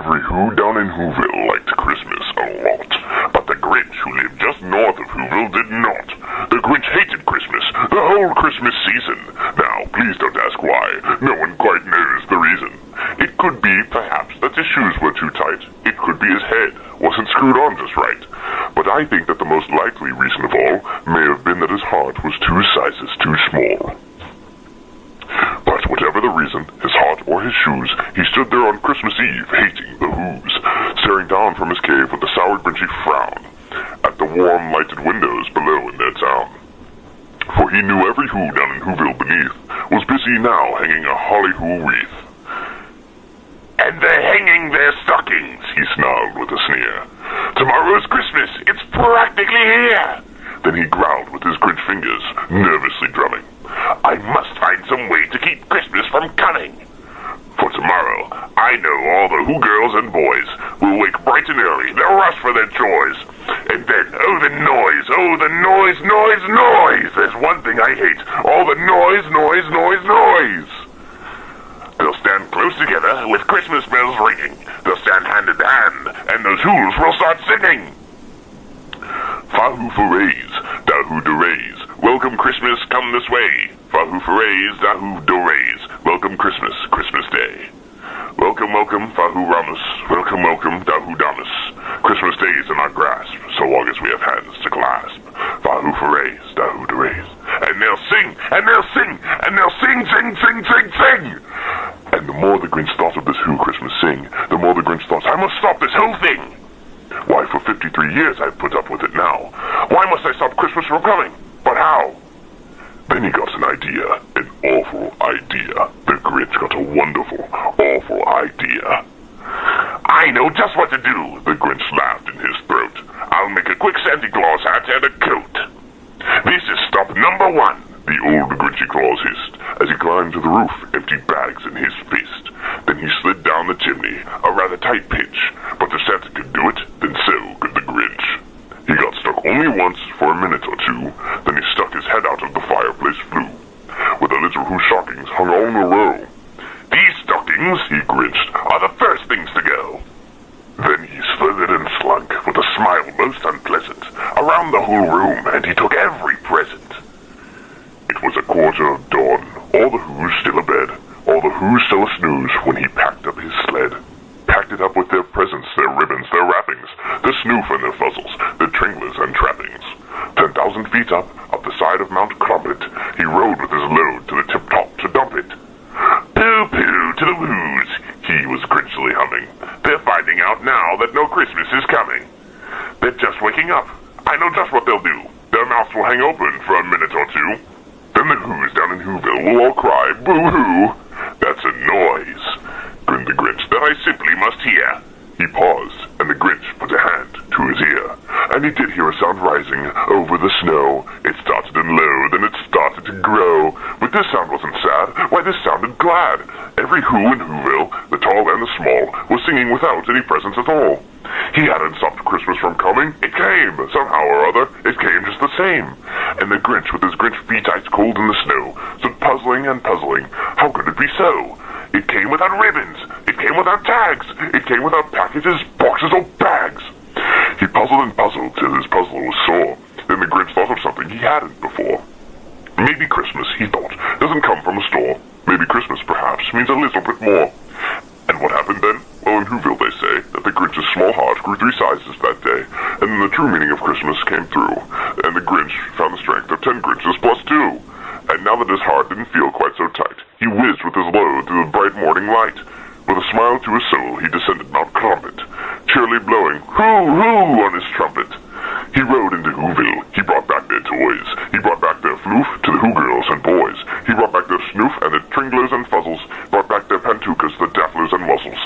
Every Who down in Whoville liked Christmas a lot, but the Grinch, who lived just north of Whoville, did not. The Grinch hated Christmas, the whole Christmas season. Now, please don't ask why. No one quite knows the reason. It could be, perhaps, that his shoes were too tight. It could be his head wasn't screwed on just right. But I think that the most likely reason of all may have been that his heart was 2 sizes too small. But whatever the reason, his heart or his shoes, he stood there on Christmas Eve, hating the Whos, staring down from his cave with a sour, grinchy frown at the warm, lighted windows below in their town. For he knew every Who down in Whoville beneath was busy now hanging a holly Who wreath. "And they're hanging their stockings," he snarled with a sneer. "Tomorrow's Christmas, it's practically here." Then he growled with his Grinch fingers, nervously drumming. "I must find some way to keep Christmas from coming. For tomorrow, I know all the Who girls and boys will wake bright and early. They'll rush for their chores. And then, oh the noise, noise! There's one thing I hate, all the noise. They'll stand close together with Christmas bells ringing. They'll stand hand in hand, and those Whos will start singing. Fa-hoo forays, da-hoo do-rays, welcome Christmas, come this way. Fa-hoo forays, da-hoo do-rays, welcome Christmas, Christmas Day. Welcome, welcome, Fa-hoo Ramus, welcome, da-hoo Damus. Christmas Day is in our grasp, so long as we have hands to clasp. Fa-hoo forays, da-hoo do-rays. And they'll sing, and they'll sing, and they'll sing! And the more the Grinch thought of this Who Christmas sing, the more the Grinch thought, I must stop this whole thing! Why, for 53 years I've put up with it now. Why must I stop Christmas from coming? But how? Then he got an idea, an awful idea. The Grinch got a wonderful, awful idea. I know just what to do, the Grinch laughed in his throat. I'll make a quick Santa Claus hat and a coat. This is stop number 1, the old Grinchy Claus hissed, as he climbed to the roof, empty bags in his fist. Then he slid down the chimney, a rather tight pitch, but if Santa could do it, then so could the Grinch. He got stuck only once for a minute or two, then he stuck his head out of the fireplace flue, where the little Who stockings hung all in a row. These stockings, he grinched, are the first things to go. Then he slithered and slunk, with a smile most unpleasant, around the whole room, and he took every present. It was 1:15, all the Whos still abed, all the Whos still a-snooze, when he packed up his sled. Packed it up with their presents, their ribbons, their wrappings, their snoof and their fuzzles, their tringlers and trappings. 10,000 feet up the side of Mount Crumpet, he rode with his load to the tip-top to dump it. Pooh-pooh to the Whos, he was grinchily humming. They're finding out now that no Christmas is coming. They're just waking up. I know just what they'll do. Their mouths will hang open for a minute or two. Then the Whos down in Whoville will all cry, boo-hoo! That's a noise, grinned the Grinch, that I simply must hear. He paused, and the Grinch put a hand to his ear, and he did hear a sound rising over the snow. It started in low, then it started to grow. But this sound wasn't sad, why this sounded glad. Every Who in Whoville, the tall and the small, was singing without any presents at all. He hadn't stopped Christmas from coming. It came, somehow or other, it came just the same. And the Grinch, with his Grinch feet ice cold in the snow, stood puzzling and puzzling. How could it be so? It came without ribbons. It came without tags. It came without packages, boxes, or bags. He puzzled and puzzled till his puzzle was sore. Then the Grinch thought of something he hadn't before. Maybe Christmas, he thought, doesn't come from a store. Maybe Christmas, perhaps, means a little bit more. And what happened then? Well, in Whoville they say that the Grinch's small heart grew 3 sizes that day, and then the true meaning of Christmas came through, and the Grinch found the strength of 10 Grinches plus 2. And now that his heart didn't feel quite so tight, he whizzed with his load through the bright morning light. With a smile to his soul, he descended Mount Crumpet, cheerily blowing hoo-hoo on his trumpet. He rode into Whoville. He brought back their toys. He brought back their floof to the Who girls and boys. He brought back their snoof and their tringlers and fuzzles, brought back their pantookas, the dafflers and muzzles.